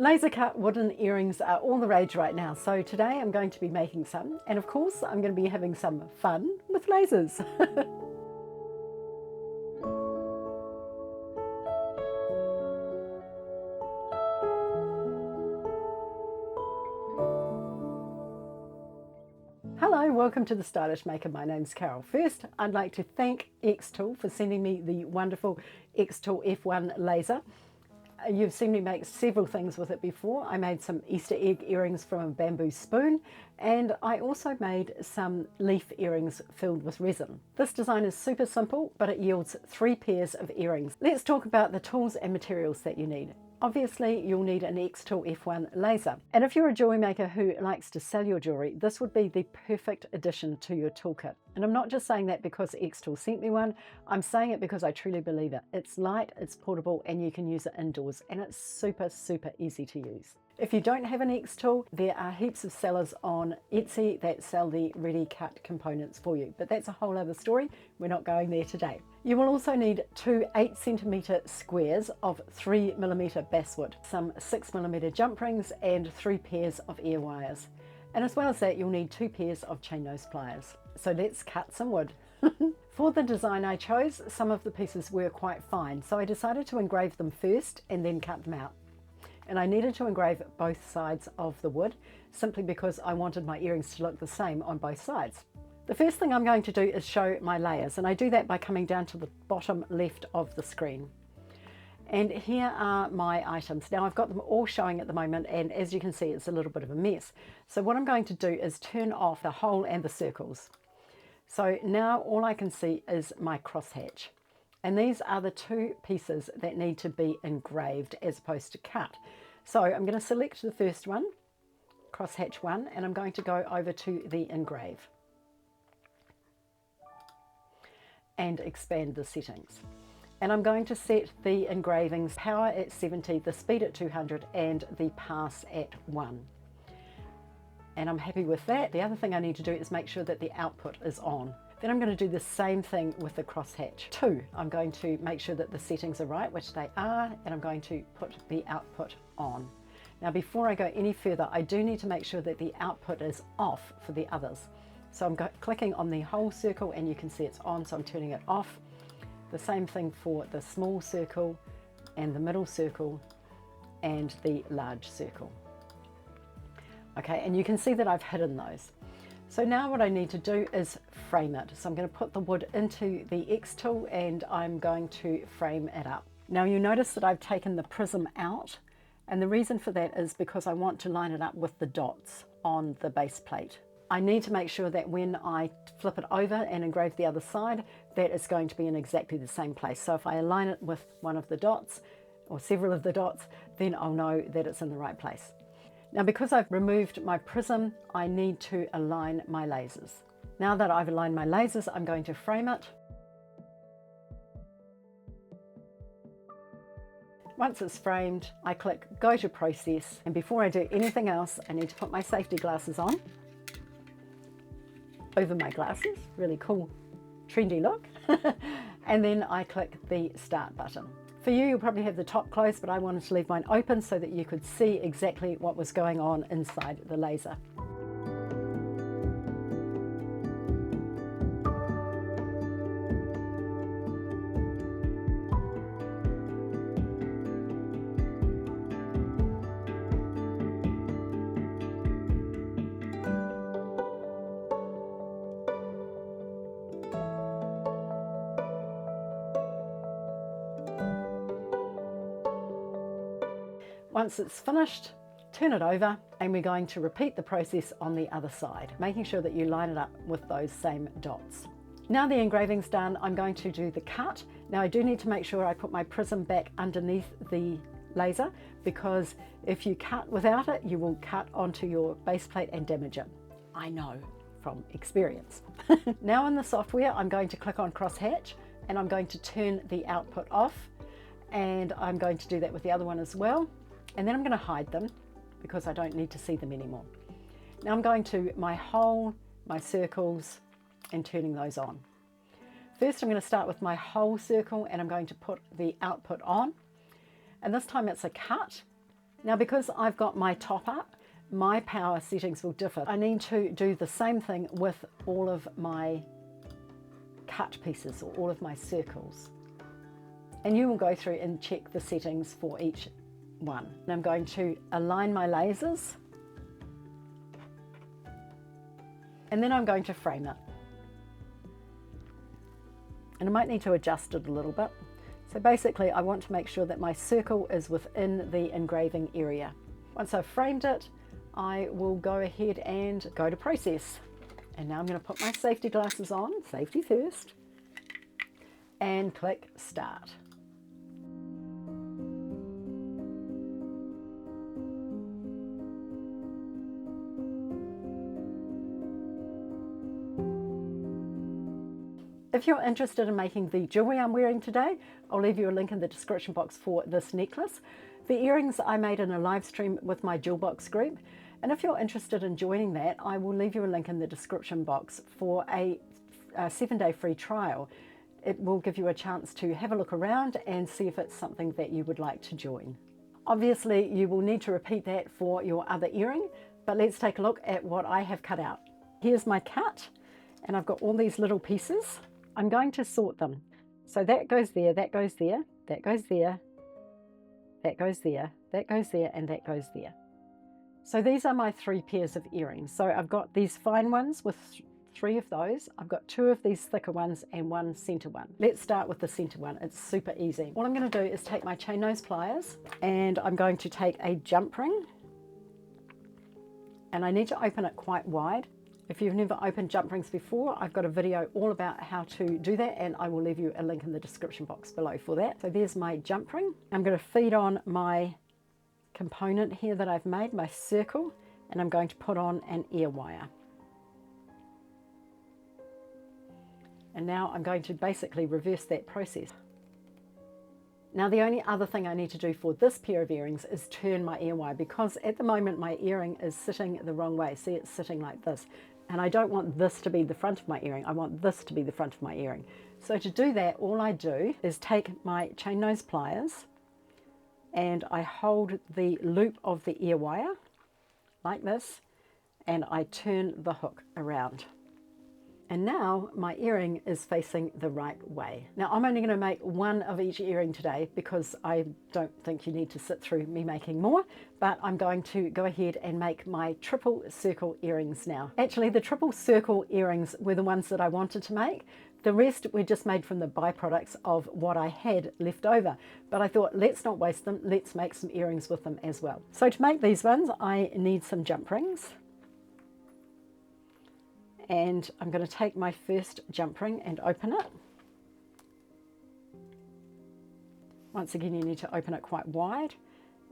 Laser cut wooden earrings are all the rage right now, so today I'm going to be making some, and of course I'm going to be having some fun with lasers. Hello, welcome to the Stylish Maker. My name's Carol. First, I'd like to thank Xtool for sending me the wonderful Xtool F1 laser. You've seen me make several things with it before. I made some Easter egg earrings from a bamboo spoon, and I also made some leaf earrings filled with resin. This design is super simple, but it yields 3 pairs of earrings. Let's talk about the tools and materials that you need. Obviously, you'll need an Xtool F1 laser. And if you're a jewelry maker who likes to sell your jewelry, this would be the perfect addition to your toolkit. And I'm not just saying that because Xtool sent me one, I'm saying it because I truly believe it. It's light, it's portable, and you can use it indoors, and it's super, super easy to use. If you don't have an Xtool, there are heaps of sellers on Etsy that sell the ready cut components for you, but that's a whole other story. We're not going there today. You will also need 2 8cm squares of 3mm basswood, some 6mm jump rings, and 3 pairs of ear wires. And as well as that, you'll need 2 pairs of chain nose pliers. So let's cut some wood. For the design I chose, some of the pieces were quite fine, so I decided to engrave them first and then cut them out. And I needed to engrave both sides of the wood simply because I wanted my earrings to look the same on both sides. The first thing I'm going to do is show my layers, and I do that by coming down to the bottom left of the screen. And here are my items. Now I've got them all showing at the moment, and as you can see, it's a little bit of a mess. So what I'm going to do is turn off the hole and the circles. So now all I can see is my crosshatch. And these are the 2 pieces that need to be engraved as opposed to cut. So I'm going to select the first one, crosshatch 1, and I'm going to go over to the engrave and expand the settings. And I'm going to set the engravings power at 70, the speed at 200, and the pass at 1. And I'm happy with that. The other thing I need to do is make sure that the output is on. Then I'm going to do the same thing with the crosshatch 2. I'm going to make sure that the settings are right, which they are, and I'm going to put the output on. Now before I go any further, I do need to make sure that the output is off for the others. So I'm clicking on the whole circle and you can see it's on, so I'm turning it off. The same thing for the small circle and the middle circle and the large circle. Okay, and you can see that I've hidden those. So now what I need to do is frame it. So I'm going to put the wood into the Xtool and I'm going to frame it up. Now you notice that I've taken the prism out, and the reason for that is because I want to line it up with the dots on the base plate. I need to make sure that when I flip it over and engrave the other side, that it's going to be in exactly the same place. So if I align it with one of the dots or several of the dots, then I'll know that it's in the right place. Now because I've removed my prism, I need to align my lasers. Now that I've aligned my lasers, I'm going to frame it. Once it's framed, I click Go to Process, and before I do anything else, I need to put my safety glasses on over my glasses, really cool, trendy look, and then I click the Start button. For you, you'll probably have the top closed, but I wanted to leave mine open so that you could see exactly what was going on inside the laser. Once it's finished, turn it over, and we're going to repeat the process on the other side, making sure that you line it up with those same dots. Now the engraving's done, I'm going to do the cut. Now I do need to make sure I put my prism back underneath the laser, because if you cut without it, you will cut onto your base plate and damage it. I know from experience. Now in the software, I'm going to click on crosshatch and I'm going to turn the output off, and I'm going to do that with the other one as well. And then I'm going to hide them because I don't need to see them anymore. Now I'm going to my hole, my circles, and turning those on. First I'm going to start with my whole circle and I'm going to put the output on. And this time it's a cut. Now because I've got my top up, my power settings will differ. I need to do the same thing with all of my cut pieces or all of my circles. And you will go through and check the settings for each one. And I'm going to align my lasers, and then I'm going to frame it. And I might need to adjust it a little bit. So basically I want to make sure that my circle is within the engraving area. Once I've framed it, I will go ahead and go to process. And now I'm going to put my safety glasses on, safety first, and click start. If you're interested in making the jewellery I'm wearing today, I'll leave you a link in the description box for this necklace. The earrings I made in a live stream with my Jewel Box group. And if you're interested in joining that, I will leave you a link in the description box for a 7-day free trial. It will give you a chance to have a look around and see if it's something that you would like to join. Obviously, you will need to repeat that for your other earring, but let's take a look at what I have cut out. Here's my cut, and I've got all these little pieces. I'm going to sort them. So that goes there, that goes there, that goes there, that goes there, that goes there, and that goes there. So these are my 3 pairs of earrings. So I've got these fine ones with 3 of those. I've got 2 of these thicker ones and 1 center one. Let's start with the center one. It's super easy. What I'm going to do is take my chain nose pliers, and I'm going to take a jump ring, and I need to open it quite wide. If you've never opened jump rings before, I've got a video all about how to do that, and I will leave you a link in the description box below for that. So there's my jump ring. I'm going to feed on my component here that I've made, my circle, and I'm going to put on an ear wire. And now I'm going to basically reverse that process. Now the only other thing I need to do for this pair of earrings is turn my ear wire, because at the moment my earring is sitting the wrong way. See, it's sitting like this. And I don't want this to be the front of my earring. I want this to be the front of my earring. So to do that, all I do is take my chain nose pliers, and I hold the loop of the ear wire like this, and I turn the hook around. And now my earring is facing the right way. Now I'm only going to make 1 of each earring today, because I don't think you need to sit through me making more, but I'm going to go ahead and make my triple circle earrings now. Actually, the triple circle earrings were the ones that I wanted to make. The rest were just made from the byproducts of what I had left over. But I thought, let's not waste them, let's make some earrings with them as well. So to make these ones, I need some jump rings. And I'm going to take my first jump ring and open it. Once again, you need to open it quite wide.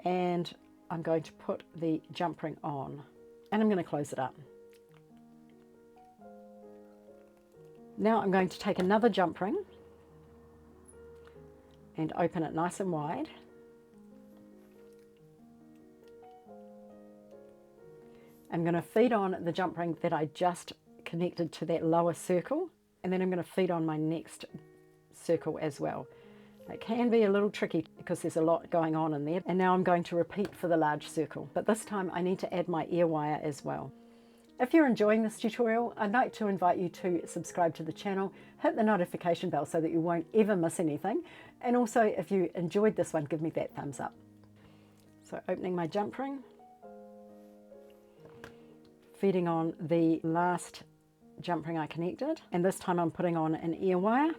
And I'm going to put the jump ring on. And I'm going to close it up. Now I'm going to take another jump ring and open it nice and wide. I'm going to feed on the jump ring that I just connected to that lower circle, and then I'm going to feed on my next circle as well. It can be a little tricky because there's a lot going on in there. And now I'm going to repeat for the large circle, but this time I need to add my ear wire as well. If you're enjoying this tutorial, I'd like to invite you to subscribe to the channel, hit the notification bell so that you won't ever miss anything, and also if you enjoyed this one, give me that thumbs up. So opening my jump ring, feeding on the last jump ring I connected, and this time I'm putting on an ear wire,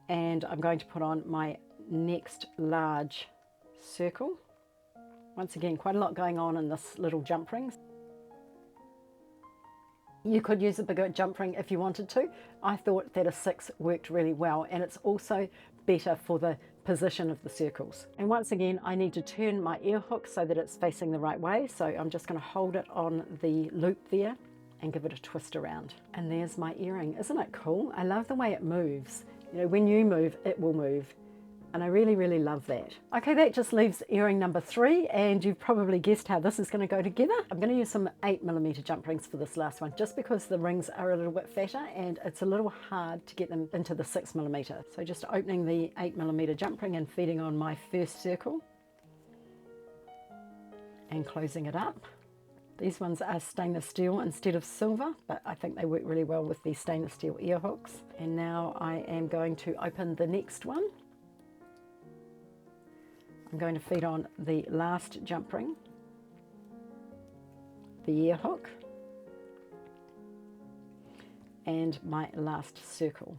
and I'm going to put on my next large circle. Once again, quite a lot going on in this little jump ring. You could use a bigger jump ring if you wanted to. I thought that a 6 worked really well, and it's also better for the position of the circles. And once again, I need to turn my ear hook so that it's facing the right way. So I'm just going to hold it on the loop there and give it a twist around. And there's my earring. Isn't it cool? I love the way it moves. You know, when you move, it will move. And I really, really love that. Okay, that just leaves earring number 3, and you've probably guessed how this is going to go together. I'm going to use some 8mm jump rings for this last one, just because the rings are a little bit fatter and it's a little hard to get them into the 6mm. So just opening the 8mm jump ring and feeding on my first circle. and closing it up. These ones are stainless steel instead of silver, but I think they work really well with these stainless steel ear hooks. And now I am going to open the next one. I'm going to feed on the last jump ring, the ear hook, and my last circle.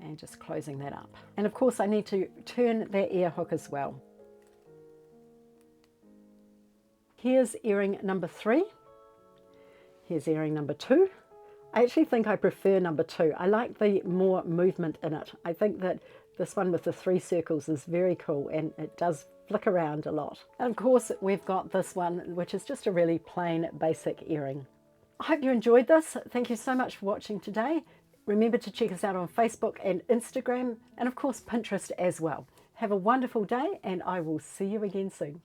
And just closing that up. And of course I need to turn that ear hook as well. Here's earring number 3. Here's earring number 2. I actually think I prefer number 2. I like the more movement in it. I think that this one with the 3 circles is very cool, and it does flick around a lot. And of course we've got this one, which is just a really plain basic earring. I hope you enjoyed this. Thank you so much for watching today. Remember to check us out on Facebook and Instagram, and of course Pinterest as well. Have a wonderful day, and I will see you again soon.